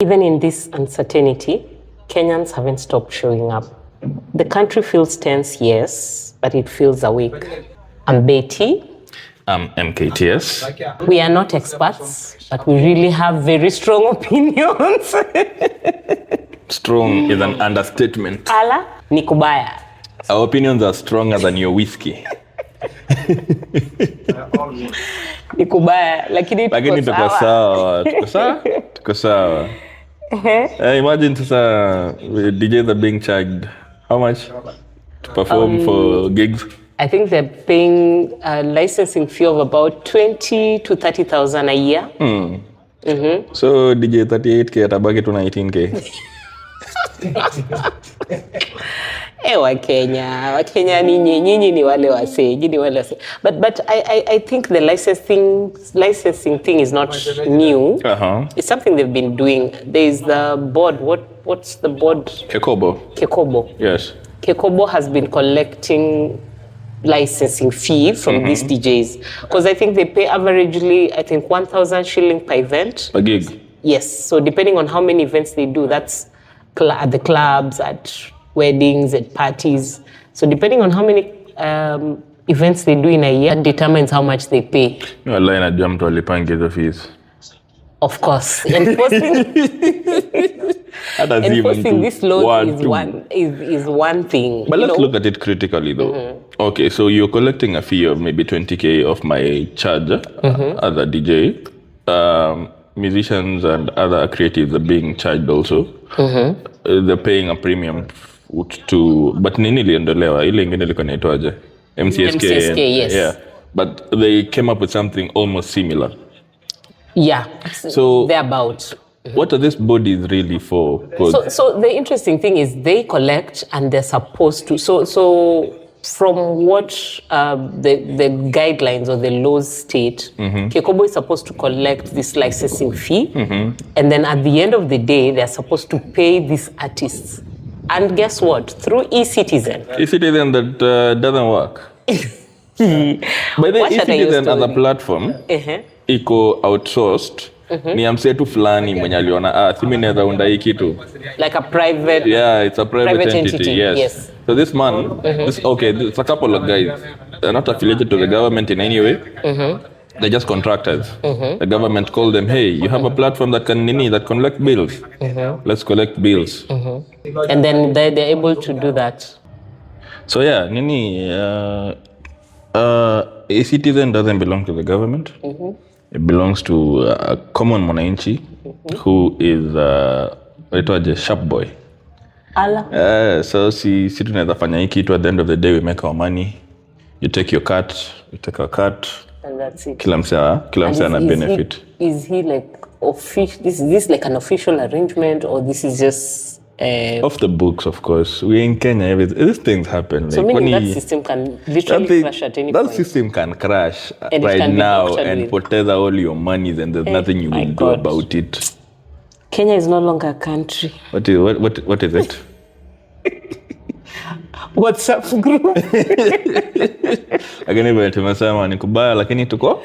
Even in this uncertainty, Kenyans haven't stopped showing up. The country feels tense, yes, but it feels awake. I'm Betty. I'm MKTS. We are not experts, but we really have very strong opinions. Strong is an understatement. Ala, nikubaya. Our opinions are stronger than your whiskey. Nikubaya, lakini tuko sawa. Tuko sawa. Imagine DJs are being charged how much to perform for gigs? I think they're paying a licensing fee of about 20 to 30,000 a year. So DJ 38K atabaki to 19K. Wakenya nyinyi ni wale wase, But I think the licensing thing is not new. It's something they've been doing. There's the board. What's the board? Kekobo. Yes. Kekobo has been collecting licensing fee from these DJs because I think they pay averagely 1,000 shilling per event. A gig. Yes. So depending on how many events they do, that's at the clubs, at weddings, at parties. So depending on how many events they do in a year, determines how much they pay. No line at jump to alipange fees. Of course. Enforcing this law is one thing. But let's look at it critically though. Okay, so you're collecting a fee of maybe 20K of my charge as a DJ. Musicians and other creatives are being charged also. They're paying a premium to, but nini liendolewa ile ingine liko naitwaje? MCSK, yes. Yeah. But they came up with something almost similar. Yeah. So they're about. What are these bodies really for? So the interesting thing is they collect and they're supposed to. So from what the guidelines or the laws state, Kekobo is supposed to collect this licensing fee, and then at the end of the day, they're supposed to pay these artists. And guess what? Through eCitizen. eCitizen that doesn't work. By the eCitizen as a platform, iko outsourced. Ni amsetu fulani mwenye aliona simi naweza unda hii kitu. Like a private. Yeah, it's a private entity. Yes. So this man, it's a couple of guys. They're not affiliated to the government in any way. They're just contractors. The government called them, hey, you have a platform that can collect bills. Let's collect bills. And then they're able to do that. So yeah, a citizen doesn't belong to the government. It belongs to a common mwananchi who is a sharp boy. So si tunaweza fanya hii kitu, at the end of the day we make our money. You take your cut, we take our cut. And that's it. Kila msee ana benefit. Is he like official? Is this like an official arrangement, or this is just off the books? Of course, we're in Kenya. These things happen. So meaning that system can literally crash at any point. That system can crash right now and poteza all your money, and there's nothing you will do about it. Kenya is no longer a country. What is it? WhatsApp group. Lakini vile tumesema ni kubaya, lakini tuko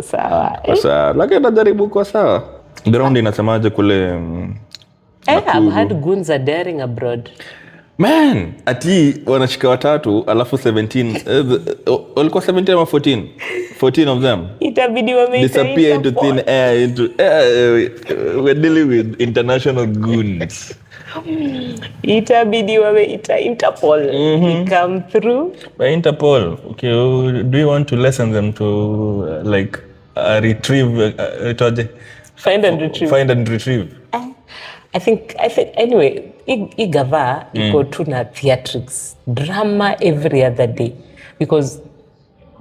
sawa. Sawa. Lakini najaribu kwa sawa. Ground inasemaje kule? I've had goons are daring abroad. Man, ati wanashika watatu alafu 17 walikuwa 17 ama 14? 14 of them. Itabidi wameita disappear into thin air we're dealing with international goons. Itabidi wameita Interpol. Come through. By Interpol, okay, do you want to lesson them to retrieve find and retrieve? I think anyway, igava iko tu na theatrics, drama every other day, because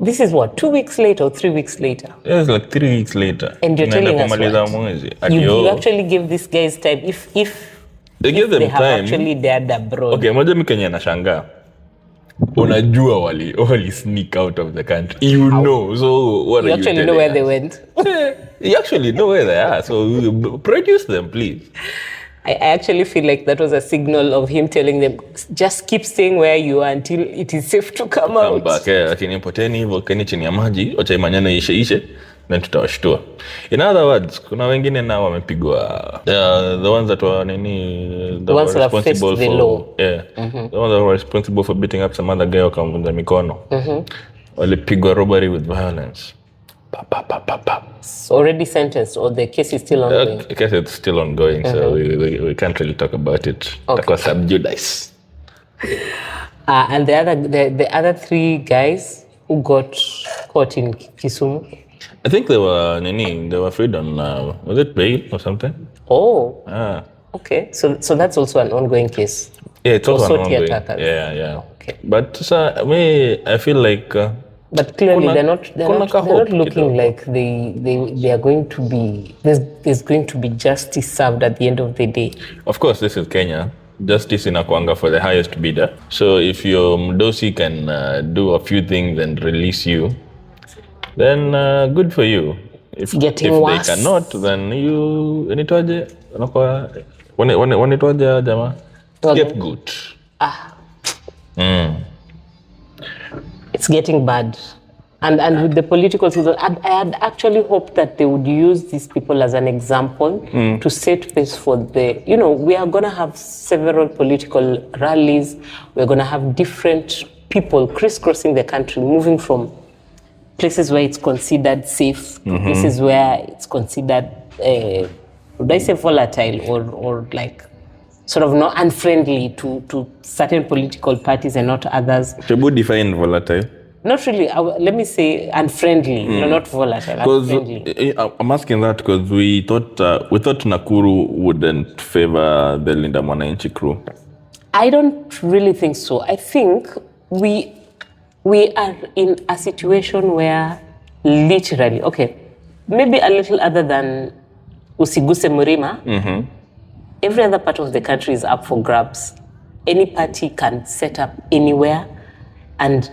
this is what, 2 weeks later or 3 weeks later? It's like 3 weeks later. And you're telling us what? You actually give these guys time if they give them they time. Have actually dared abroad. Okay, moja Kenya nashangaa. Unajua wali sneak out of the country. You know, so what you are you actually know where they went? You actually know where they are, so produce them, please. I actually feel like that was a signal of him telling them, just keep staying where you are until it is safe to come out. Come back, lakini poteni hivyo keni chini ya maji, wacha maneno ishe. then tutawashtua. In other words, kuna wengine nao wamepigwa, the ones that were the ones that have faced the law. The ones that were responsible for beating up some other guy wakamvunja mikono. Walipigwa robbery with violence. It's already sentenced, or the case is still ongoing? The case is still ongoing, so we can't really talk about it. Because sub judice. And the other 3 guys who got caught in Kisumu? I think they were freed on was it bail or something? Oh. Okay. So that's also an ongoing case. Yeah, it's also an ongoing. Attackers. Yeah. Okay. But I feel like but clearly they're not looking like they are going to be there's going to be justice served at the end of the day. Of course, this is Kenya. Justice inakuanga for the highest bidder. So if your mdosi can do a few things and release you, then good for you. If they cannot, then you wanitwaje jama scapegoat. It's getting bad. And with the political season, I had actually hoped that they would use these people as an example to set pace for we are going to have several political rallies. We're going to have different people crisscrossing the country, moving from places where it's considered safe to places where it's considered, would I say volatile or like sort of not unfriendly to certain political parties and not others. Should we define volatile? Not really. Let me say unfriendly, not volatile. Unfriendly. I'm asking that because we thought Nakuru wouldn't favor the Linda Mwananchi crew. I don't really think so. I think we are in a situation where literally, maybe a little other than Usiguse Murima, every other part of the country is up for grabs. Any party can set up anywhere, and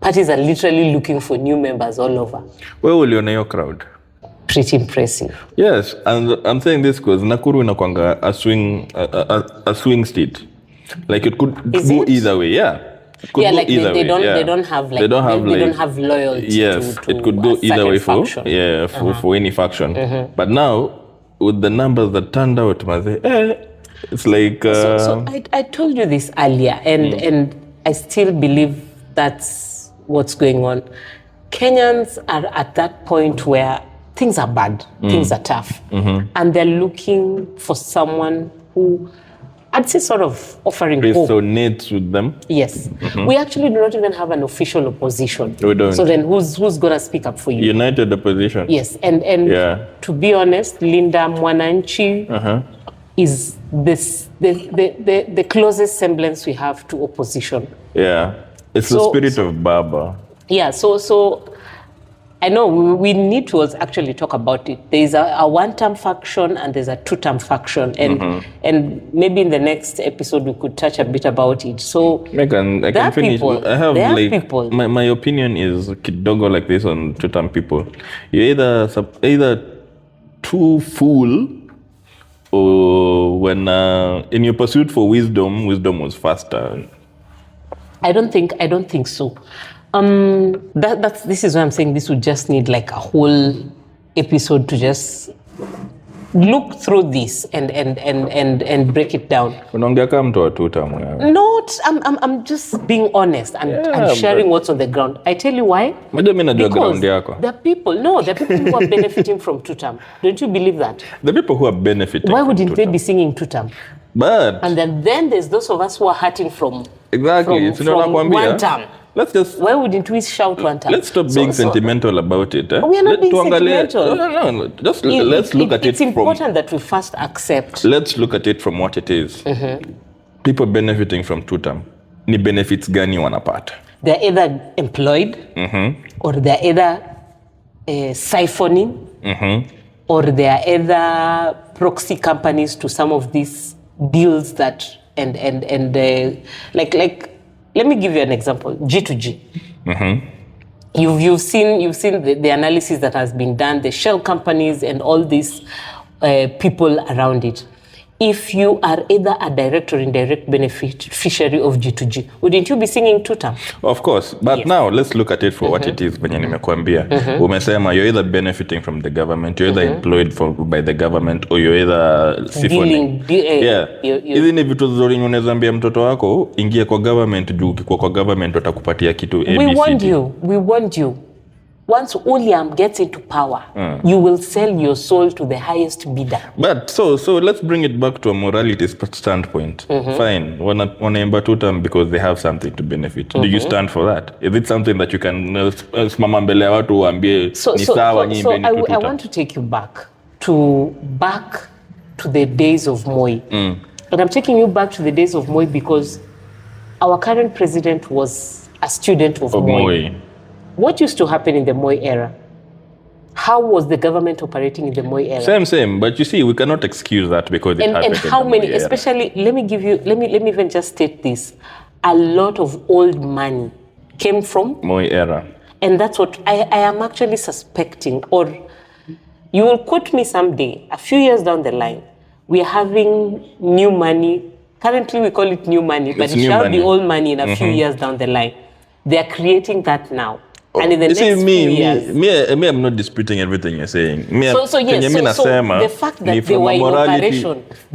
parties are literally looking for new members all over. Where will you know your crowd? Pretty impressive. Yes, and I'm saying this because Nakuru inakwanga a swing state. Like it could go either way, yeah. They don't have loyalty. Yes, to it could go either way faction. for any faction. But now with the numbers that turned out, it's like. So I told you this earlier, and I still believe that's what's going on. Kenyans are at that point where things are bad, things are tough, and they're looking for someone who, I'd say, sort of offering hope. Resonates with them. Yes. We actually do not even have an official opposition. We don't. So then who's going to speak up for you? United opposition. Yes. And to be honest, Linda Mwananchi is the closest semblance we have to opposition. Yeah. It's the spirit of Baba. Yeah. So I know we need to actually talk about it. There's a one-term faction and there's a two-term faction. And maybe in the next episode we could touch a bit about it. So I can finish. People, I have people. My opinion is kidogo like this on two-term people. You're either too full, or when in your pursuit for wisdom was faster. I don't think so. This is why I'm saying this would just need like a whole episode to just look through this and break it down. Unaongea kama mtu wa two-term. Not, I'm just being honest and sharing what's on the ground. I tell you why. Because there are people who are benefiting from two-term. Don't you believe that? The people who are benefiting. Why wouldn't they be singing two-term? But and then there's those of us who are hurting from one term. Why wouldn't we shout one term? Let's stop being sentimental about it. We are not being sentimental. No. Just let's look at it. It's important that we first accept. Let's look at it from what it is. People benefiting from two-term. Ni benefits gani wanapata? They're either employed, or they're either siphoning, or they're either proxy companies to some of these deals that like let me give you an example. G2G. You've seen the analysis that has been done, the shell companies and all these people around it. if you are either a direct or indirect beneficiary of G2G, wouldn't you be singing tuta? Of course, but Yes. now let's look at it for what it is. Venye nimekuambia, umesema you're either benefiting from the government, you're either employed by the government, or you're either siphoning. Yeah. Hizi ni vitu zuri unaweza ambia mtoto wako ingie kwa government, juu kwa government watakupatia kitu ABCD. We warned you. Once William gets into power, you will sell your soul to the highest bidder. But so let's bring it back to a morality standpoint. Fine, wanaimba tutam because they have something to benefit. Do you stand for that? Is it something that you can simama mbele ya watu uambie ni sawa nyimbe ni tutam? I want to take you back to the days of Moi. And I'm taking you back to the days of Moi because our current president was a student of Moi. What used to happen in the Moi era? How was the government operating in the Moi era? Same. But you see, we cannot excuse that because it happened and how in the many? Moi era. Especially, let me even just state this: a lot of old money came from Moi era, and that's what I am actually suspecting. Or you will quote me someday, a few years down the line, we are having new money. Currently, we call it new money, but it shall be old money in a few years down the line. They are creating that now. And in the next few years, me, I'm not disputing everything you're saying. So the fact that they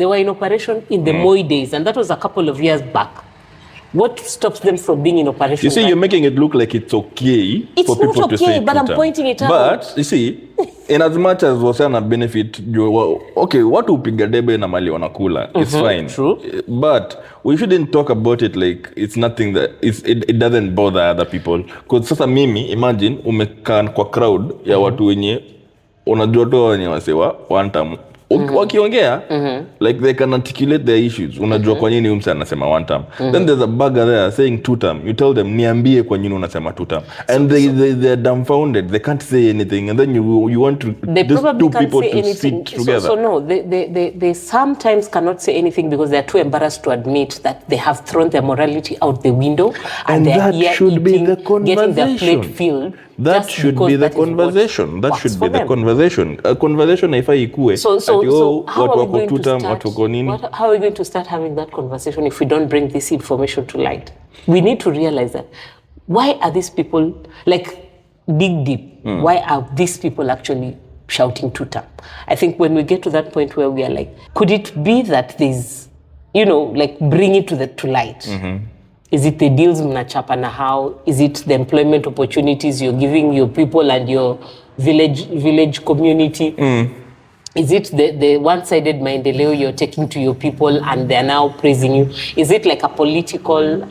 were in operation in the Moi days, and that was a couple of years back. What stops them from being in operation? You see, you're making it look like it's okay for people to say. It's not okay, but I'm pointing it out. But you see, in as much as wasana benefit, okay, watu upiga debe na mali wanakula, it's fine. True. But we shouldn't talk about it like it's nothing that it doesn't bother other people. Because sasa mimi, imagine umekaa kwa crowd ya watu wenye unajua tu wenye wasewa one time. Wakiongea like they can articulate their issues. Unajua kwa nini mse anasema one term. Then there's a bugger there saying two term. You tell them niambie kwa nini unasema two term. And they're dumbfounded. They can't say anything. And then you want these two people to sit together. So no, they sometimes cannot say anything because they're too embarrassed to admit that they have thrown their morality out the window and they're here eating, getting their plate filled. That should be the conversation. That should be the conversation. A conversation haifai ikue. So how are we going to start having that conversation if we don't bring this information to light? We need to realize that. Why are these people, like, dig deep, why are these people actually shouting tuta? I think when we get to that point where we are like, could it be that there's, like, bring it to light? Is it the deals mnachapa na how? Is it the employment opportunities you're giving your people and your village community? Is it the one-sided maendeleo you're taking to your people and they're now praising you? Is it like a political,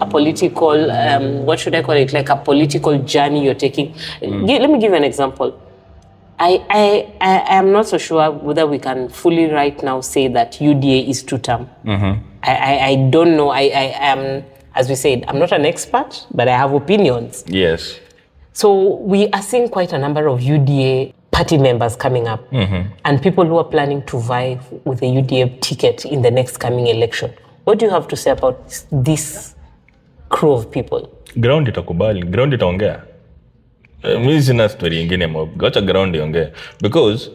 what should I call it? Like a political journey you're taking? Let me give you an example. I am not so sure whether we can fully right now say that UDA is two-term. I don't know. I am... As we said, I'm not an expert, but I have opinions. Yes. So we are seeing quite a number of UDA party members coming up and people who are planning to vie with the UDA ticket in the next coming election. What do you have to say about this crew of people? Ground itakubali. Ground itaongea. Mimi sina story ingine mob. Acha ground iongee. Because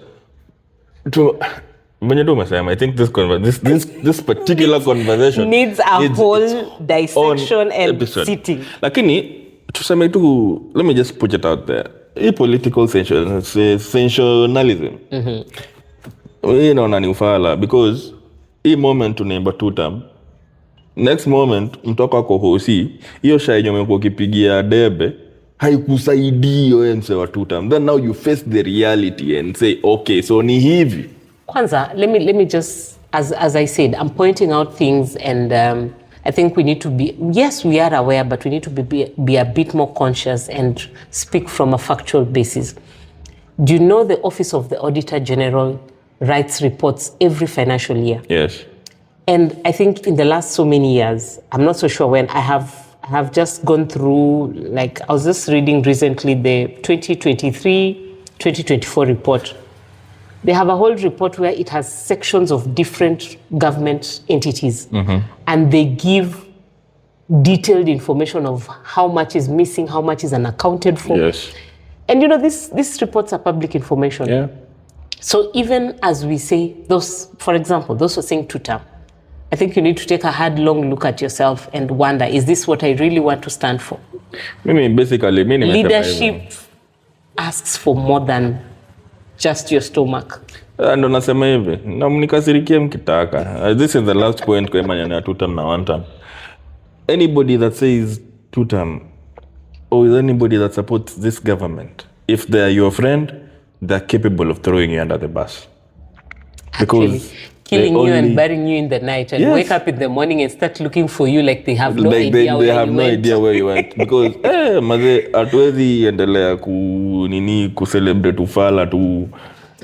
I think this particular conversation needs a whole dissection and episode. Sitting. Lakini tuseme tu, let me just put it out there. Political sensationalism. Inaona ni ufala because hii moment unaimba two term. Next moment mtoka kwa hosi, hiyo shai umekuwa ukipigia debe haikusaidii wewe mse wa two term. Then now you face the reality and say okay, so ni hivi. Kwanza, let me just, as I said, I'm pointing out things and I think we need to be, yes, we are aware, but we need to be a bit more conscious and speak from a factual basis. Do you know the Office of the Auditor General writes reports every financial year? Yes. And I think in the last so many years, I'm not so sure when, I have just gone through, like I was just reading recently the 2023-2024 report. They have a whole report where it has sections of different government entities and they give detailed information of how much is missing, how much is unaccounted for. Yes. And these reports are public information. Yeah. So even as we say, those, for example, those who are saying two-term, I think you need to take a hard, long look at yourself and wonder, is this what I really want to stand for? Basically, leadership asks for more than just your stomach. Ndo nasema hivi, na mnikasirikie mkitaka. This is the last point kwa maneno ya two-term na one-term. Anybody that says two-term, or is anybody that supports this government, if they are your friend, they're capable of throwing you under the bus. Because actually, killing you and burying you in the night and wake up in the morning and start looking for you like they have no idea where you went. They have no idea where you went. Because, maze, atuwezi endelea ku-celebrate ufala tu.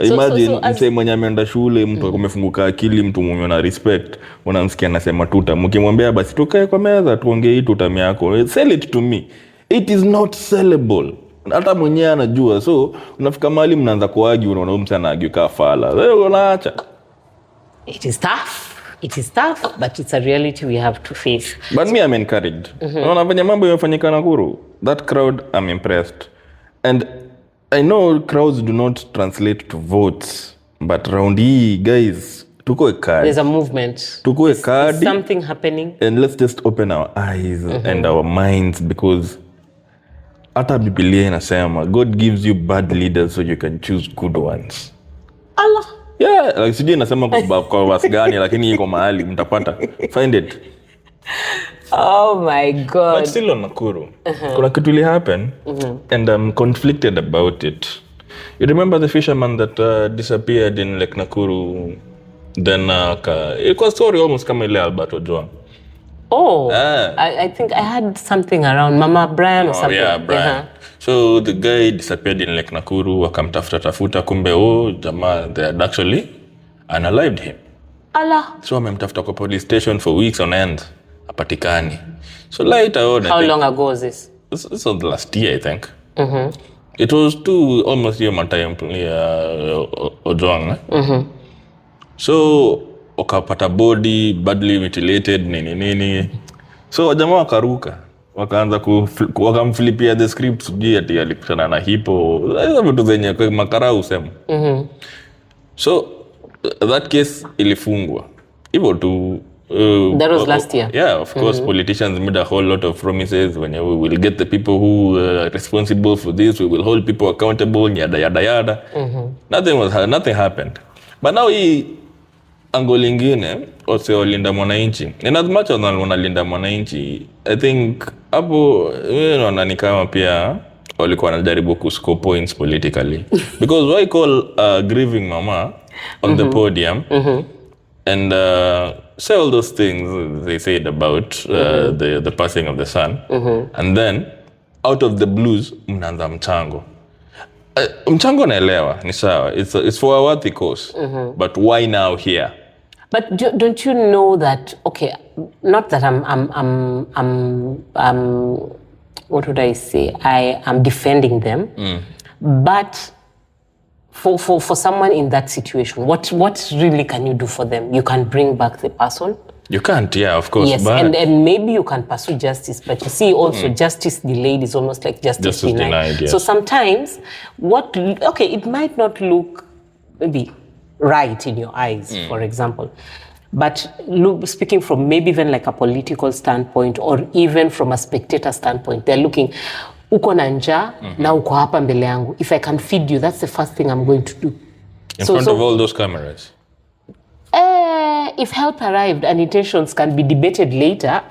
Imagine, mse mwenye ameenda shule, mtu amefunguka akili, mtu mwenye na respect, unamsikia anasema tutam. Mkimwambia basi tukae kwa meza, tuongee hii tutam yako. Sell it to me. It is not sellable. Hata mwenye anajua. So, unafika mahali mnaanza kuagi, unaona mse anaagi kaa fala. Wewe unaacha. It is tough, but it's a reality we have to face. But me, I'm encouraged. Unaona venye mambo yamefanyika Nakuru. That crowd, I'm impressed. And I know crowds do not translate to votes, but round here, guys, tuko ekadi. There's a movement. Tuko ekadi. There's something happening. And let's just open our eyes and our minds, because hata Biblia inasema, God gives you bad leaders so you can choose good ones. Allah. Yeah, like sijui inasema kwa wasi gani, lakini iko mahali, mtapata. Find it. Oh my God. But still on Nakuru, kuna kitu ili happen, and I'm conflicted about it. You remember the fisherman that disappeared in Lake Nakuru? Then it was story almost kama ile Albert Ojwang. Oh, I think I had something around Mama Brian or something. Yeah, Brian. So the guy disappeared in Lake Nakuru, wakamtafuta kumbe jamaa, they had actually unalived him. Allah. So wamemtafuta kwa police station for weeks on end. Apatikani. So later on, how long ago was this? This was last year, I think. It was almost year my time Ojwang. So wakapata body badly mutilated nini. So wajamaa wakaruka, wakaanza wakamflipia the script, sijui ati alikutana na hipo, hizo vitu zenye kwa makarau usema. So that case ilifungwa hivyo tu. That was last year. Yeah, of course, politicians made a whole lot of promises when we will get the people who are responsible for this, we will hold people accountable, yada yada yada. Nothing happened. But now hii angle ingine, wase walinda mwananchi. And as much as wanalinda mwananchi, I think hapo ni kama pia walikuwa wanajaribu kuscore points politically. Because why call grieving mama on the podium and say all those things they said about the passing of the son, and then out of the blues mnaanza mchango. Mchango naelewa ni sawa, it's for a worthy cause, but why now here? But don't you know that, okay, not that I'm what would I say, I am defending them, but for someone in that situation, what really can you do for them? You can bring back the person. You can't, yeah, of course. Yes, but and maybe you can pursue justice, but you see also justice delayed is almost like justice denied. Yes. So sometimes it might not look maybe right in your eyes, for example, but speaking from maybe even like a political standpoint or even from a spectator standpoint, they're looking, uko na njaa na uko hapa mbele yangu. If I can feed you, that's the first thing I'm going to do. In front of all those cameras? If help arrived and intentions can be debated later,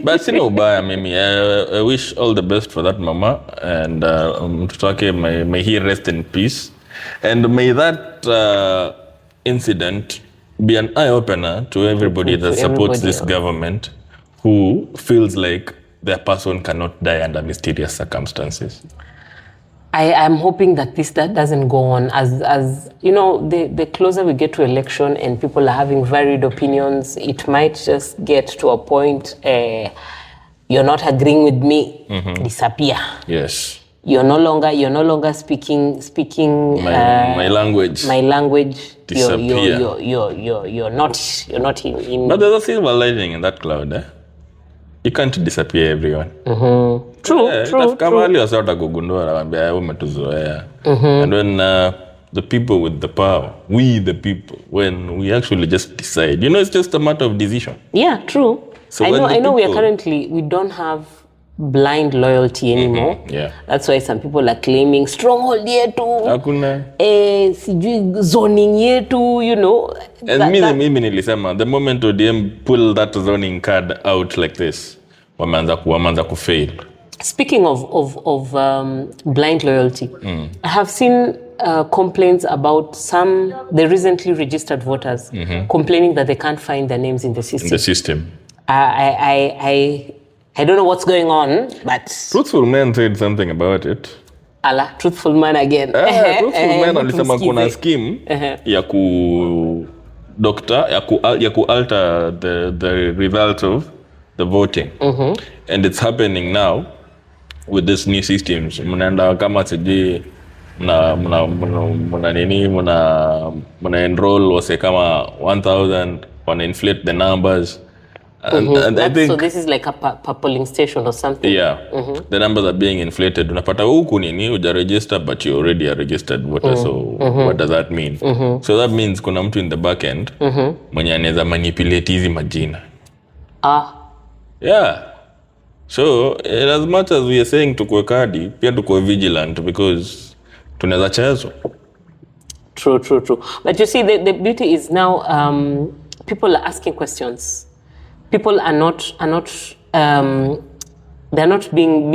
But sino ubaya mimi. I wish all the best for that mama, and mtoto may he rest in peace. And may that incident be an eye-opener to everybody that supports this government who feels like their person cannot die under mysterious circumstances. I'm hoping that that doesn't go on as the closer we get to election and people are having varied opinions, it might just get to a point, you're not agreeing with me, disappear. Yes. You're no longer speaking my language. My language. Disappear. You're not in. But there's a silver lining in that cloud, eh? You can't disappear everyone. True. Kama wali wasa watakugundua na wambia umetuzoea. And when the people with the power, we the people, when we actually just decide. It's just a matter of decision. Yeah, true. So I know we don't have blind loyalty anymore. Yeah. That's why some people are claiming stronghold yetu. Hakuna. Sijui zoning yetu, And mimi nilisema, the moment ODM pull that zoning card out like this, wameanza kufail. Speaking of blind loyalty, I have seen complaints about the recently registered voters complaining that they can't find their names in the system. I don't know what's going on, but... Truthful Man said something about it. Truthful Man again. Truthful Man alisema kuna scheme ya alter the results of the voting. And it's happening now with this new systems. Mnaenda kama sijui mna enroll wase kama 1,000, wana inflate the numbers. And I think, so this is like a polling station or something. Yeah. The numbers are being inflated. Unapata huku nini uja register but you already a registered voter. So what does that mean? So that means kuna mtu in the back end mwenye anaweza manipulate hizi majina. Yeah. So as much as we are saying tukue kadi, pia tukue vigilant because tunaweza chezwa. True. But you see, the beauty is now people are asking questions. People are not they're not being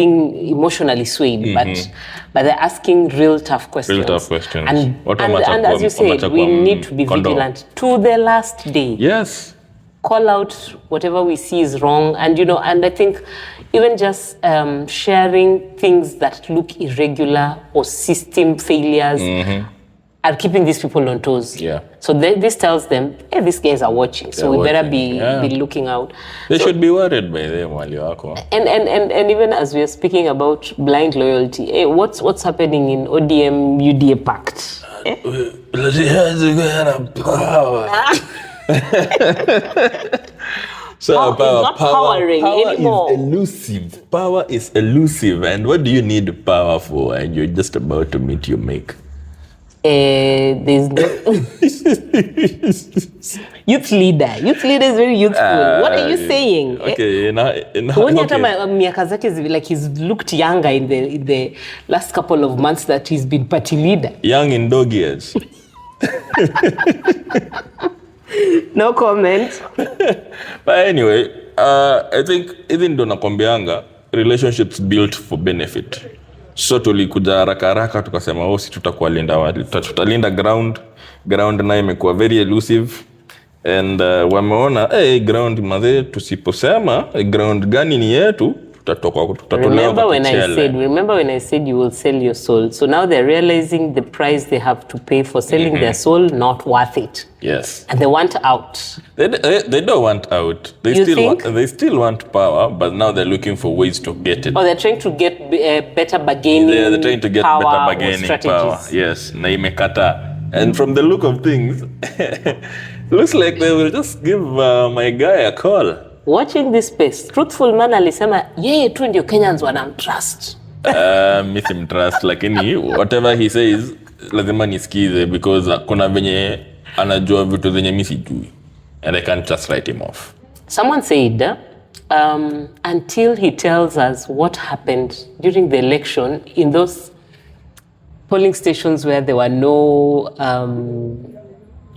emotionally swayed, but they're asking real tough questions. And as you said, we need to be vigilant to the last day. Yes. Call out whatever we see is wrong, and and I think even just sharing things that look irregular or system failures are keeping these people on toes. Yeah. So this tells them, hey, these guys are watching, so we better be looking out. They should be worried by them while you're wako. And even as we are speaking about blind loyalty, hey, what's happening in ODM UDA pact? So power is not powering anymore. Is elusive. Power is elusive. And what do you need power for? And you're just about to meet your make. There's no youth leader is very youthful. What are you saying? Okay, miaka zake like he's looked younger in the last couple of months that he's been party leader. Young in dog years. No comment. But anyway, I think even ndo nakwambianga relationships built for benefit. So tulikuja haraka tukasema si tutalinda ground nayo imekuwa very elusive, and wameona ground maze tusiposema ground gani ni yetu Remember when I said you will sell your soul? So now they're realizing the price they have to pay for selling their soul not worth it. Yes. And they want out. They don't want out. They still want power, but now they're looking for ways to get it. Or they're trying to get better bargaining. They're trying to get better bargaining power. Yes. Na imekata. And from the look of things, looks like they will just give my guy a call. Watching this space, Truthful Man alisema yeye tu ndio Kenyans wanamtrust. Mi simtrust, lakini whatever he says lazima nisikize because kuna venye anajua vitu zenye mi sijui, and I can't just write him off. Someone said until he tells us what happened during the election in those polling stations where there were no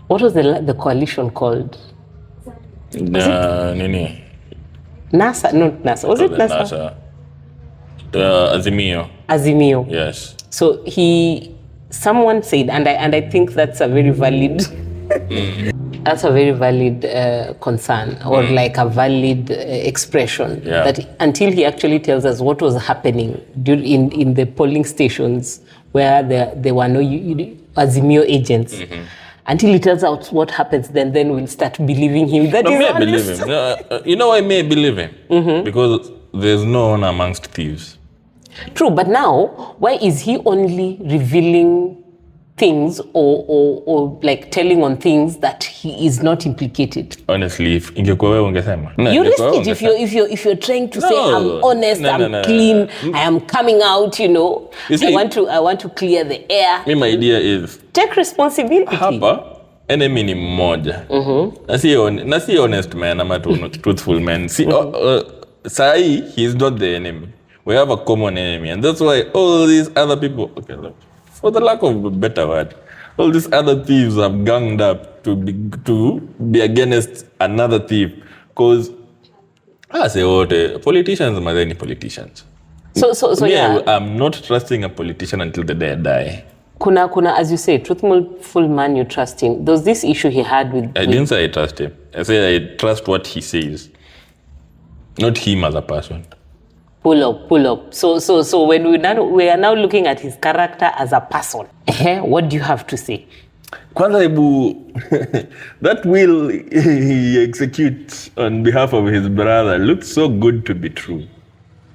what was the coalition called? Nini? NASA, not NASA. Was it NASA? Azimio. Yes. So someone said, and I think that's a very valid, that's a very valid concern, or like a valid expression. Yeah. That until he actually tells us what was happening in the polling stations where there were no Azimio agents. Until he tells us what happens, then we'll start believing him. That is honest. You know why I may believe him? Because there's no one amongst thieves. True, but now, why is he only revealing things or like telling on things that he is not implicated. Honestly, if ingekuwa wewe ungesema. You risk it if you're trying to say I'm honest, I'm clean, I am coming out, you know. I want to clear the air. My idea is take responsibility. Hapa enemy ni mmoja. Na si honest man ama truthful man. Sai he's not the enemy. We have a common enemy, and that's why all these other people, okay, look, for the lack of a better word, all these other thieves have ganged up to be against another thief. Because I say what politicians are many politicians. So yeah, I'm not trusting a politician until the day I die. Kuna as you say, truthful man you trust him. There's this issue he had with. I didn't say I trust him. I said I trust what he says, not him as a person. Pull up. So when we are now looking at his character as a person, what do you have to say? Kwanza that will he executes on behalf of his brother looks so good to be true.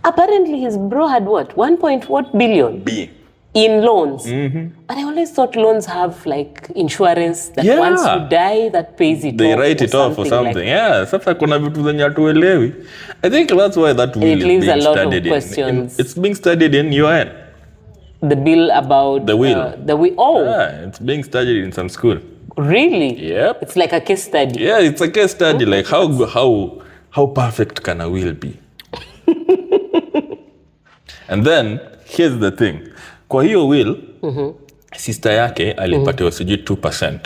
Apparently his bro had what? 1.what billion? In loans. But I always thought loans have like insurance that once you die that pays it they off. They write it off or something. Like, yeah, sasa kuna vitu zenye hatuelewi. I think that's why that will is being studied in. It's being studied in UN. The bill about the will. Yeah, it's being studied in some school. Really? Yep. It's like a case study. Yeah, it's a case study. Like how perfect can a will be? And then here's the thing. Kwa hiyo will, sister yake alipatiwa sijui 2%.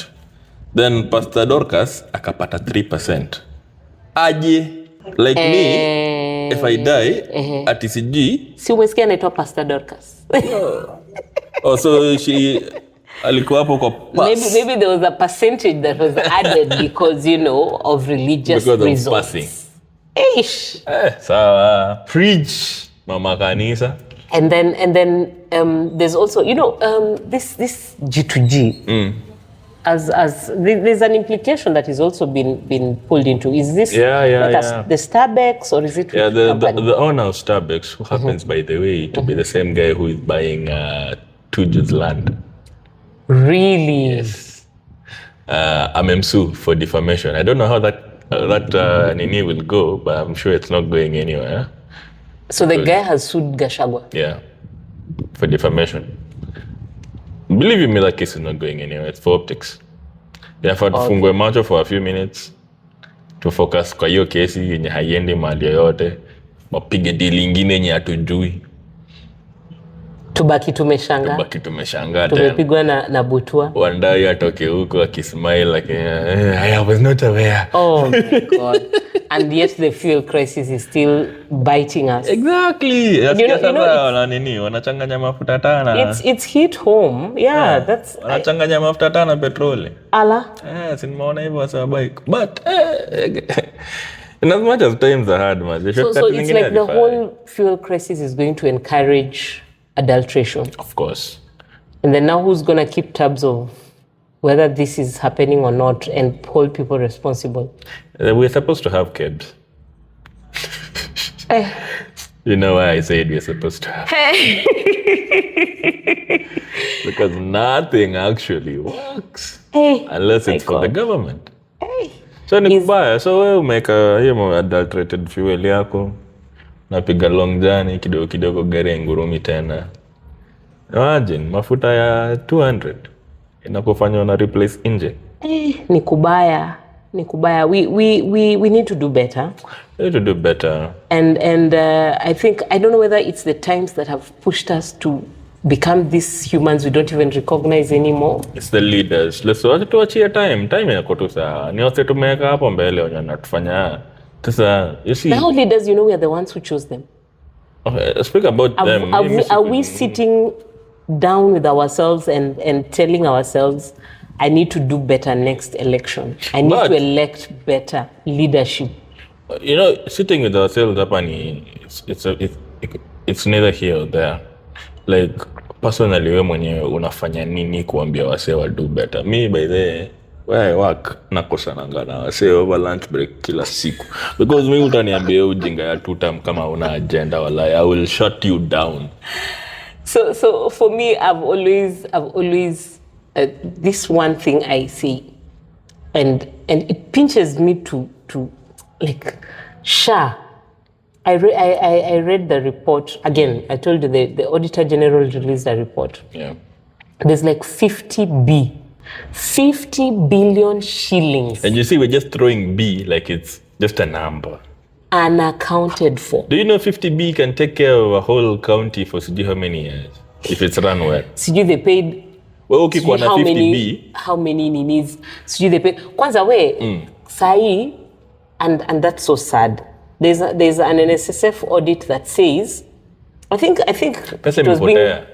Then Pastor Dorcas akapata 3%. Aje, like me, if I die, ati sijui. Si umesikia anaitwa Pastor Dorcas. So she alikuwa hapo kwa pass. Maybe there was a percentage that was added because, you know, of religious reasons. Of passing. Eish. Sawa, preach, mama kanisa. And then there's also, you know, this G2G. As there's an implication that is also been pulled into. Is this the Starbucks or is it the owner of Starbucks, who happens by the way to be the same guy who is buying Tuju's land? Really? Yes. Amemsu for defamation. I don't know how that Nini will go, but I'm sure it's not going anywhere. So the guy has sued Gachagua? Yeah, for defamation. Believe me, that case is not going anywhere. It's for optics. They have to fungwe macho for a few minutes to focus kwa hiyo kesi yenye haiendi mahali yoyote, wapige deal ingine yenye hatujui. Tubaki tumeshangaa tena. Tumepigwa na butwa. Wandai atoke huko akismile like I was not aware. Oh my God. And yet the fuel crisis is still biting us. Exactly. Wanachanganya mafuta tana. It's hit home. Yeah, that's wanachanganya mafuta tana petroli. Ala. Simaona hivyo sa bike. But in as much as times are hard, so it's like the whole fuel crisis is going to encourage adulteration. Of course. And then now who's going to keep tabs of whether this is happening or not and hold people responsible? We're supposed to have kids. You know why I said we're supposed to have? Because nothing actually works unless it's for the government. So ni kubaya. So wewe umeka hiyo adulterated fuel yako, napiga long journey kidogo gari ngurumi tena. Imagine mafuta ya 200 inakufanya una replace engine. Ni kubaya. We need to do better. We need to do better. And I think, I don't know whether it's the times that have pushed us to become these humans we don't even recognize anymore. It's the leaders. Let's tuachie time yako tu saa. Ni wote tumeka hapo mbele wanatufanya. Sasa you see. Now leaders, you know, we are the ones who chose them. Okay, speak about them. Are we sitting down with ourselves and telling ourselves, I need to do better next election. I need to elect better leadership. You know, sitting with ourselves, it's neither here or there. Like, personally, we mwenyewe unafanya nini kuambia wase wa do better? Me, by the where I work, nakosananga na wase over lunch break kila siku. Because me utaniambia ujinga ya 2 term kama una agenda wala, I will shut you down. So for me, I've always this one thing I see, and it pinches me to like, Sha. I read the report again. I told you the Auditor General released a report. Yeah. There's like 50 billion shillings. And you see, we're just throwing B like it's just a number. Unaccounted for. Do you know 50B can take care of a whole county for how many years if it's run well? Sijui they paid. Well, okay, kwa na 50B. How many ninis? Sijui they paid. Kwanza we, sahi, and that's so sad. There's an NSSF audit that says, I think Pesa it was being, imepotea.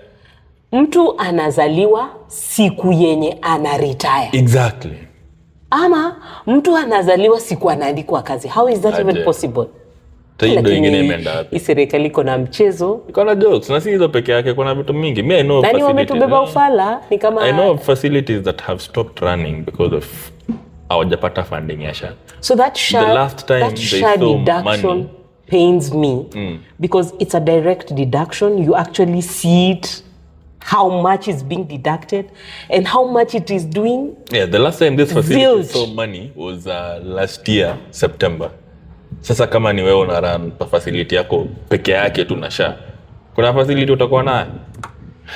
mtu anazaliwa siku yenye anaretire. Exactly. Ama mtu anazaliwa siku anaandikwa kazi. How is that even possible? Taido ingine imeenda wapi? Serikali iko na mchezo. Iko na jokes. Na si hizo peke yake, kuna vitu mingi. Me I know nani wametubeba ufala ni kama I know facilities that have stopped running because of hawajapata funding ya SHA. So that SHA, the last time that SHA deduction pains me because it's a direct deduction. You actually see it, how much is being deducted and how much it is doing. Yeah, the last time this facility saw money was last year, September. Sasa kama ni wewe una run facility yako peke yake tu na SHA, kuna facility utakuwa nayo?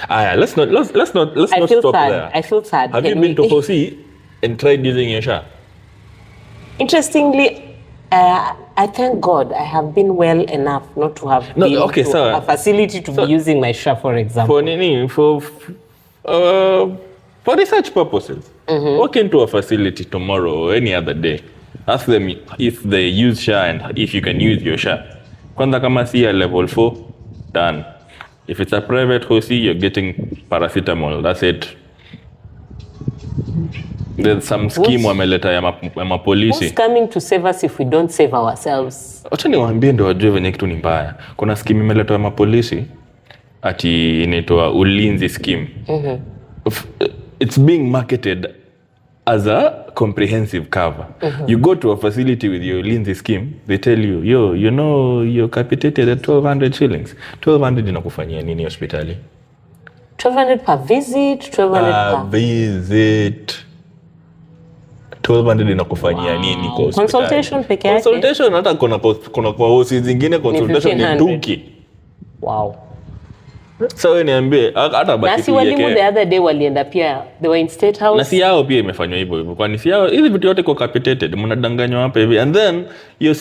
Aya, let's not stop sad. there. I feel sad. Have you been to Hosi and tried using your SHA? Interestingly, I thank God I have been well enough not to have been to a facility to be using my SHA, for example. For research purposes, walk into a facility tomorrow or any other day. Ask them if they use SHA and if you can use your SHA. Kwanza kama si ya level 4, done. If it's a private Hosi, you're getting paracetamol. That's it. There's some scheme wameleta ya mapolisi. Who's coming to save us if we don't save ourselves? Acha niwaambie ndio wajue venye kitu ni mbaya. Kuna scheme imeletwa ya mapolisi ati inaitwa ulinzi scheme. It's being marketed as a comprehensive cover. You go to a facility with your ulinzi scheme, they tell you, you know you're capitated at 1,200 shillings. 1,200 inakufanyia nini hospitali? 1,200 per visit, 1,200 per visit. 1,200 inakufanyia nini kwa hospitali? Consultation peke yake. Consultation hata kuna kwa hosi zingine consultation ni duki. Wow. So wewe niambie hata baki nasi walimu the other day walienda pia, they were in State House. Na si yao pia imefanywa hivyo. Kwani si yao hizi vitu yote kwa capitated, mnadanganywa hapa hivi. And then your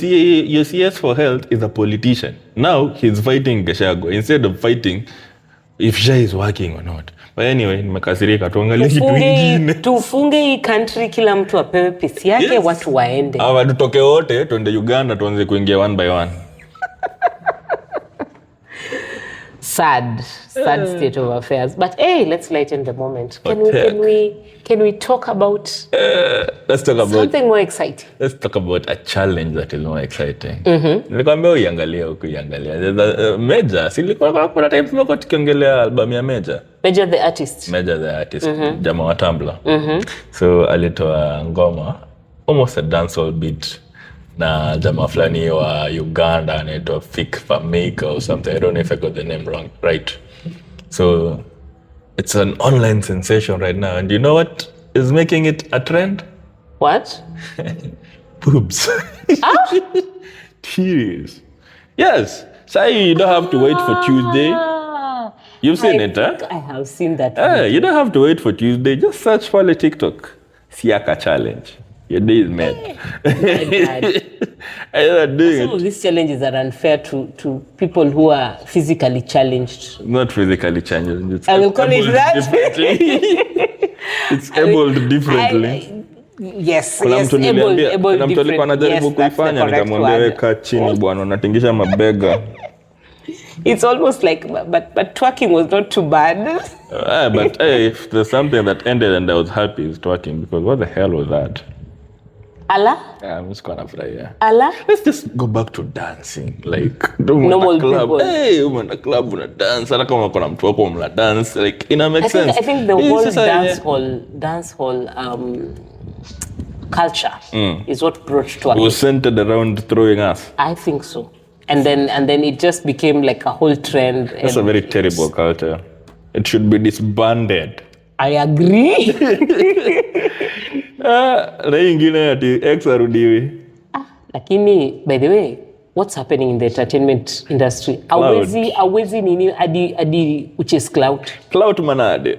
CS for health is a politician. Now he's fighting Gachagua instead of fighting if SHA is working or not. But anyway, nimekasirika, tuangalie kitu kingine. Tufunge hii country, kila mtu apewe pesa yake, watu waende. Hawa tutoke wote tuende Uganda tuanze kuingia one by one. Sad state of affairs. But hey, let's lighten the moment. Can we talk about let's talk about something more exciting? Let's talk about a challenge that is more exciting. Nilikwambia uiangalia huko iangalia. Major, silikuwa kuna time tumekuwa tukiongelea album ya Major. Major the artist. Jamaa wa Tumblr. So alitoa ngoma almost a dancehall beat na jamaa fulani wa Uganda anaitwa Fik Famika or something. I don't know if I got the name wrong, right? So it's an online sensation right now, and you know what is making it a trend? What? Boobs. Tears. Yes. So you don't have to wait for Tuesday. You've seen it, huh? I have seen that. You don't have to wait for Tuesday. Just search for the TikTok. Siaka challenge. Your day is made. Some of these challenges are unfair to people who are physically challenged. Not physically challenged. It's I will call it that. It's abled differently. Yes, kuna yes, mtu niliambia, able kuna mtu alikuwa anajaribu kuifanya, nikamwambia weka chini bwana, unatingisha mabega. It's almost like, but twerking was not too bad. But hey, if there's something that ended and I was happy, is twerking, because what the hell was that? Allah? Yeah, I'm just gonna fly, yeah. Allah? Let's just go back to dancing. Like, normal club. People. Hey, umeenda club, una dance. Hata kama kuna mtu wako mna dance. Like, makes sense. I think the whole dancehall culture is what brought twerking. It was centered around throwing us. I think so. And then it just became like a whole trend. That's a very terrible culture. It should be disbanded. I agree. Na hii ingine ati X arudiwi. Lakini by the way, what's happening in the entertainment industry? Awezi nini adi uchase clout. Clout manade.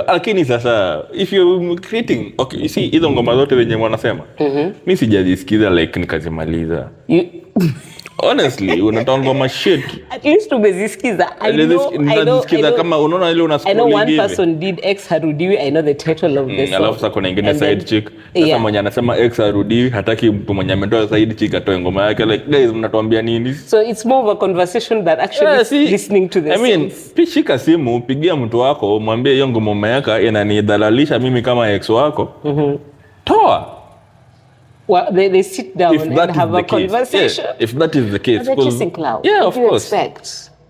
Lakini sasa if you creating, okay, you see hizo ngoma zote wenye wanasema. Mimi sijazisikiza like nikazimaliza. Honestly, unatoa ngoma shit. At least umezisikiza. I know kama unaona ile una scroll. I know one person did X harudiwi. I know the title of the song. Alafu sasa kuna ingine side chick. Sasa mwenye anasema X harudiwi, hataki mtu mwenye ametoa side chick atoe ngoma yake, like guys mnatuambia nini? So it's more of a conversation that actually listening to the songs. Pishika simu, pigia mtu wako, mwambie hiyo ngoma yake inanidhalalisha mimi kama ex wako. Toa. Well, they sit down and have a conversation. Yeah, if that is the case. They're chasing clout. Yeah, of course.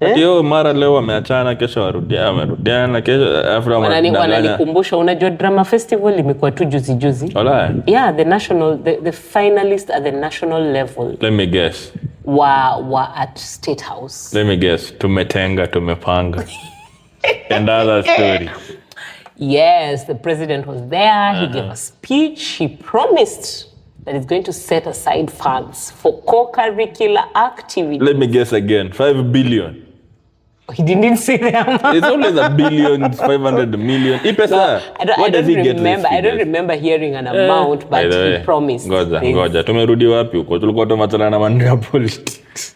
Ndio mara leo wameachana, kesho warudiana, kesho after wananikumbusha, unajua drama festival imekuwa tu juzi. Yeah, the finalists at the national level. Let me guess. Were at State House. Let me guess. Tumepanga. And other story. Yes, the president was there. He gave a speech. He promised that it's going to set aside funds for co-curricular activities. Let me guess again. 5 billion. He didn't say the amount. It's always a billion, 500 million. I don't remember hearing an amount, but he promised. Ngoja. Tumerudi wapi huko? Tulikuwa tumatana na mambo ya politics.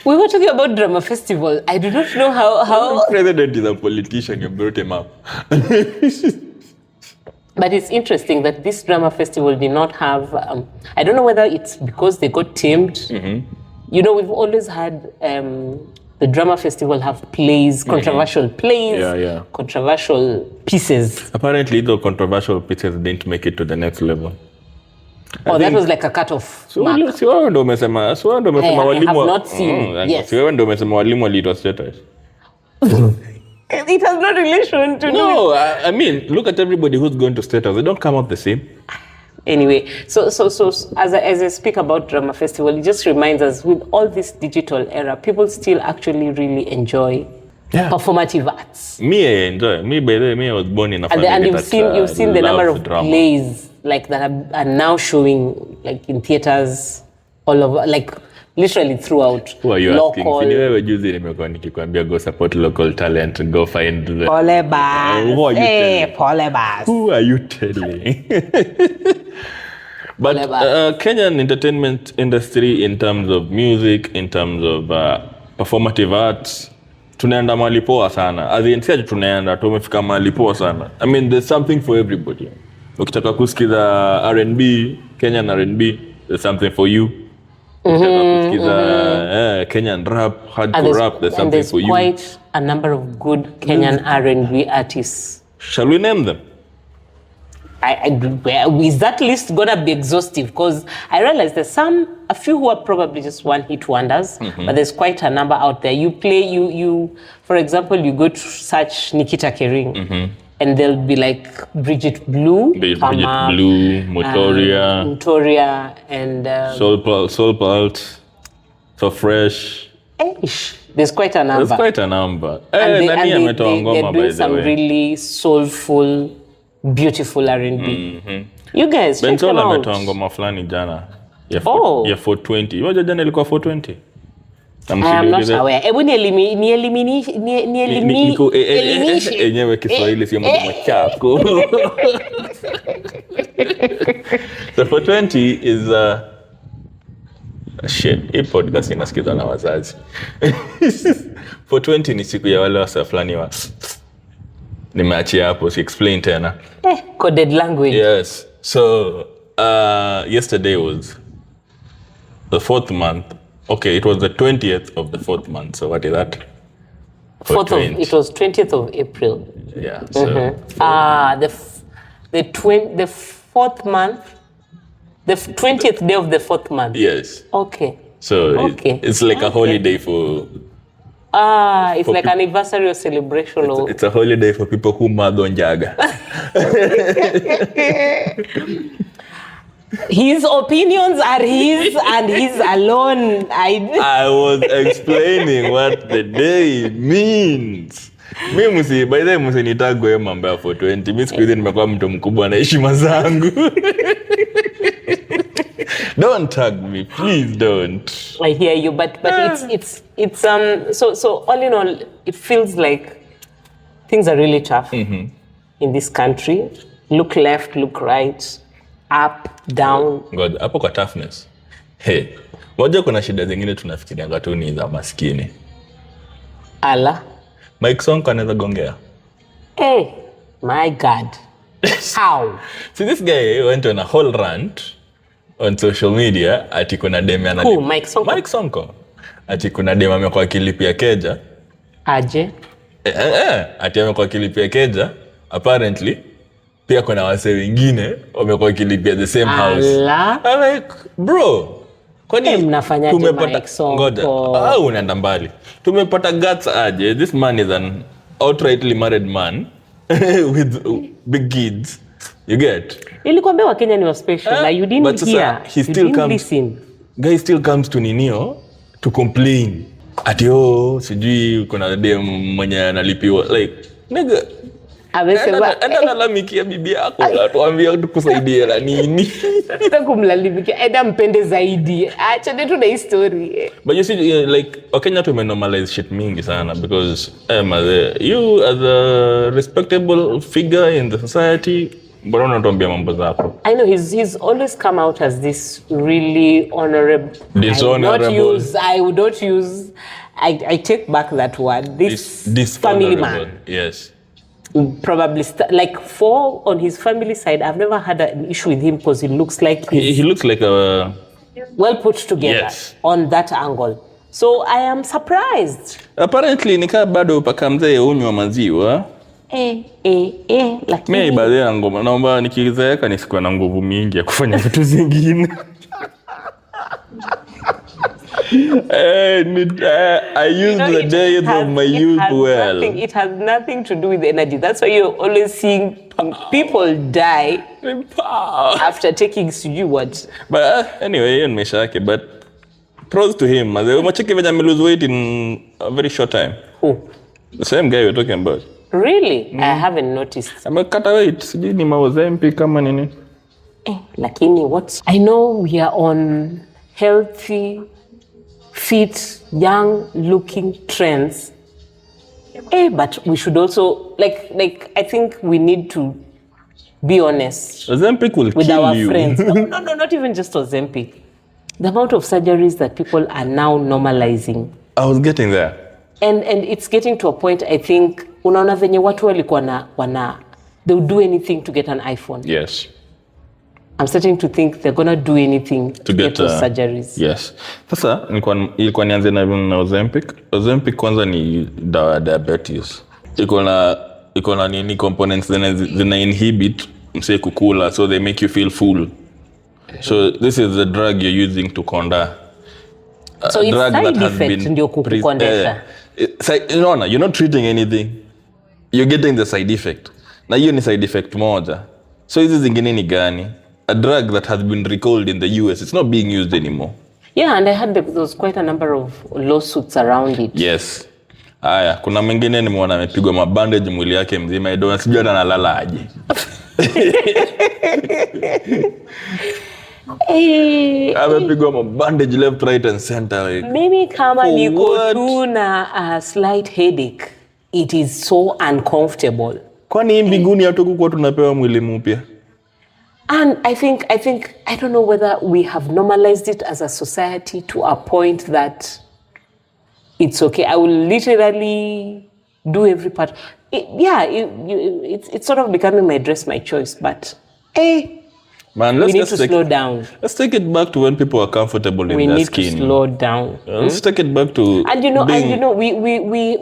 We were talking about drama festival. I do not know how... The president is a politician. You brought him up. But it's interesting that this drama festival did not have... I don't know whether it's because they got tamed. You know, we've always had... the drama festival have plays, controversial plays, controversial pieces. Apparently, the controversial pieces didn't make it to the next level. That was like a cut-off. Si wewe ndo umesema walimu. I have not seen. Yes. Si wewe ndo umesema walimu waliitwa status. It has no relation to No, I mean, look at everybody who's going to status. They don't come out the same. Anyway, so as I speak about drama festival, it just reminds us with all this digital era, people still actually really enjoy performative arts. Me, I enjoy. Me, by the way, I was born in a family and you've seen the number of plays like that are now showing like in theaters all over, like literally throughout. Who are you asking? Wewe juzi nimekuwa nikikwambia go support local talent and go find the Pole bas. Who are you telling? But Kenyan entertainment industry in terms of music, in terms of performative arts, tunaenda mahali poa sana. As in said, tumefika mahali poa sana. I mean, there's something for everybody. Ukitaka kusikiza R&B, Kenyan R&B, there's something for you. Kenyan rap, hardcore rap, there's something for you. And there's quite a number of good Kenyan R&B artists. Shall we name them? Is that list gonna be exhaustive? Because I realize there's a few who are probably just one-hit wonders, but there's quite a number out there. You for example, you go to search Nikita Kering, and there'll be like Bridget Blue, Motoria, and Soul Pulse, So Fresh. There's quite a number. And they're doing some really soulful, beautiful R&B. You guys, check them out. Bensola ametoa ngoma fulani jana. Ya 420. Waje jana ilikuwa 420. I'm not aware. Ebu elimination. Enyewe Kiswahili sio mdomo chako. The 420 is shit. Hii podcast inasikizwa na wazazi. 420 ni siku ya wale wasa fulani wa nimeachia hapo, si explain tena. Coded language. Yes. So, yesterday was the 4th month. Okay, it was the 20th of the 4th month. So what is that? It was 20th of April. Yeah. So the 4th month, the 20th day of the 4th month. Yes. Okay. So it's like a holiday for. It's like an anniversary or celebration. It's a holiday for people who madonjaga. His opinions are his and his alone. I was explaining what the day means. Mimi by the way msinitagwe hiyo mambo ya 420. Mimi siku hizi nimekuwa mtu mkubwa na heshima zangu. Don't tag me, please don't. I hear you, but it's so all in all, it feels like things are really tough in this country. Look left, look right, up, down. God, hapo kwa toughness. Hey, moja kuna shida zingine tunafikiria tu ni za maskini. Ala. Mike Sonko anaweza gongea. Hey, my God. How? See, this guy went on a whole rant on social media ati kuna deme Who, Mike Sonko? Mike Sonko. Ati kuna deme amekuwa akilipia keja. Aje? Ati amekuwa akilipia keja. Apparently, pia kuna wase wengine wamekuwa akilipia the same house. I'm like, bro, kwani mnafanyaje Mike Sonko? Unaenda mbali. Tumepata guts aje. This man is an outrightly married man with big kids. You get? Nilikwambia Wakenya ni special na you didn't hear. He still listen. Guy still comes to Ninio to complain. Ati sijui kuna dem mwenye analipiwa like nigga. Amesema analalamikia bibi yako atuambia tukusaidie la nini? Nataka kumlalamikia aidha mpende zaidi. Acha tu na history. But you see like Wakenya tumenormalize shit mingi sana because you as a respectable figure in the society, mbona unatuambia mambo zako? I know he's always come out as this really honorable. Dishonorable. I would not use I take back that word. This family man. Yes. Probably like on his family side, I've never had an issue with him because he looks like he looks like a well put together on that angle. So I am surprised. Apparently nika bado paka mzee unywa maziwa. Lakini mimi baadhi ya ngoma naomba nikizeeka nisikuwe na nguvu mingi ya kufanya vitu zingine. I use the days of my youth well. It has nothing to do with energy. That's why you're always seeing people die after taking sijui what. But anyway, hiyo ni maisha yake. But pros to him. Umecheki venye lose weight in a very short time. Who? The same guy we're talking about. Really? I haven't noticed. Amekata weight. Sijui ni Ozempic kama nini. Lakini what? I know we are on healthy, fit, young-looking trends. But we should also like I think we need to be honest. Ozempic will with kill our you. Friends. No, not even just Ozempic. The amount of surgeries that people are now normalizing. I was getting there. And it's getting to a point, I think, unaona venye watu walikuwa they would do anything to get an iPhone. Yes. I'm starting to think they're going to do anything to get those surgeries. Yes. Sasa, ilikuwa nianze na Ozempic. Ozempic kwanza ni diabetes. Iko na nini components zina inhibit mse kukula, so they make you feel full. So this is the drug you're using to conda. So it's side effect ndio kukondesha. You're not treating anything. You're getting the side effect. Na hiyo ni side effect moja. So hizi zingine ni gani? A drug that has been recalled in the US, it's not being used anymore. Yeah, and I heard there was quite a number of lawsuits around it. Yes. Haya, kuna mwingine nimeona amepigwa mabandage mwili yake mzima, sijui analala aje. Amepigwa mabandage left, right and center. Like, maybe kama niko tu na a slight headache, it is so uncomfortable. Kwani mbinguni hatukuwa tunapewa mwili mpya? And I think I don't know whether we have normalized it as a society to a point that it's okay. I will literally do every part. It's sort of becoming my dress, my choice. But man, we need to slow down. Let's take it back to when people are comfortable in their skin. We need to slow down. Let's take it back to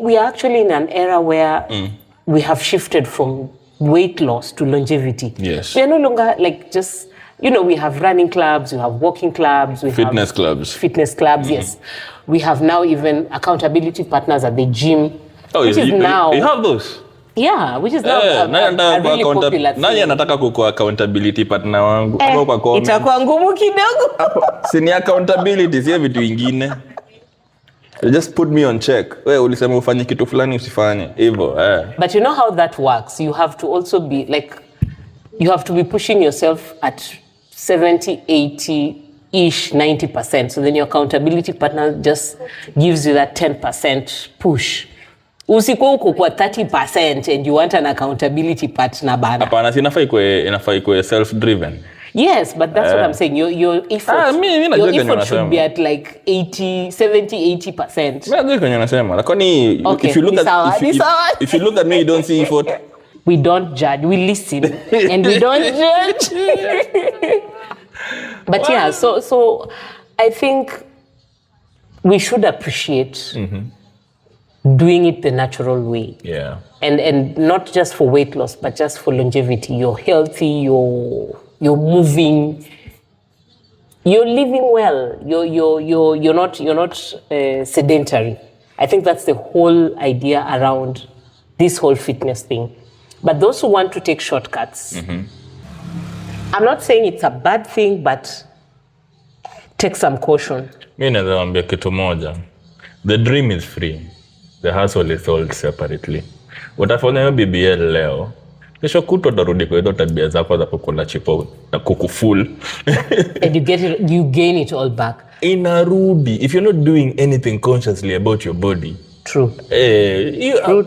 we are actually in an era where we have shifted from weight loss to longevity. Yes. We are no longer like just, we have running clubs, we have walking clubs, we fitness have fitness clubs, yes. We have now even accountability partners at the gym. Oh, which is now, you have those? Yeah, which is now a really popular thing. Nani anataka kukuwa accountability partner wangu? Kwa comment. Itakuwa ngumu kidogo. Si ni accountability, si vitu vingine. They just put me on check. Wewe ulisema ufanye kitu fulani usifanye. Hivyo, But you know how that works? You have to also be like, you have to be pushing yourself at 70, 80-ish, 90%. So then your accountability partner just gives you that 10% push. Usikuwa uko kwa 30% and you want an accountability partner bana. Hapana, si inafaa ikuwe self-driven. Yes, but that's what I'm saying. Your effort, your effort should be at like 70-80%. Mimi kwenye nasema. Lakini Okay, if you look at me, you don't see effort. We don't judge, we listen and we don't judge. But yeah, so I think we should appreciate doing it the natural way. Yeah. And not just for weight loss, but just for longevity. You're healthy, you're moving, you're living well. You're not sedentary. I think that's the whole idea around this whole fitness thing. But those who want to take shortcuts, I'm not saying it's a bad thing, but take some caution. Mimi naweza mwambia kitu moja. The dream is free. The hustle is sold separately. Utafanya hiyo BBL leo, kesho kutwa utarudi kwa hizo tabia zako za kukula chipo na kukufull. And you gain it all back. Inarudi. If you're not doing anything consciously about your body. True.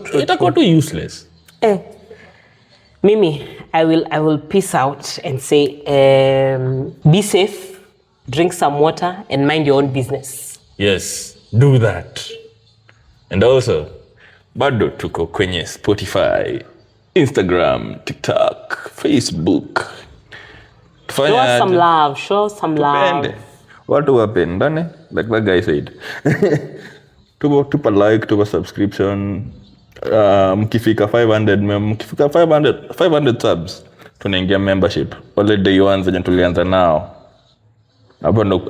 True. Itakuwa too useless. Mimi, I will peace out and say, be safe, drink some water, and mind your own business. Yes, do that. And also, bado tuko kwenye Spotify, Instagram, TikTok, Facebook. Show us some love. Show us some love. Watu wapendane, like that guy said. Tupa like, tupa subscription. Mkifika 500 subs, tunaingia membership. Wale day ones zenye tulianza nao.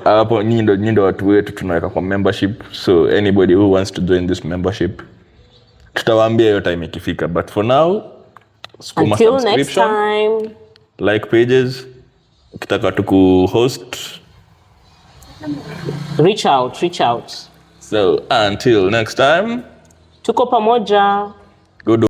Hapo nyinyi ndo watu wetu tunaweka kwa membership. So anybody who wants to join this membership, tutawaambia hiyo time ikifika. But for now, until next time, like pages, ukitaka tuku-host, reach out. So until next time, tuko pamoja. Good.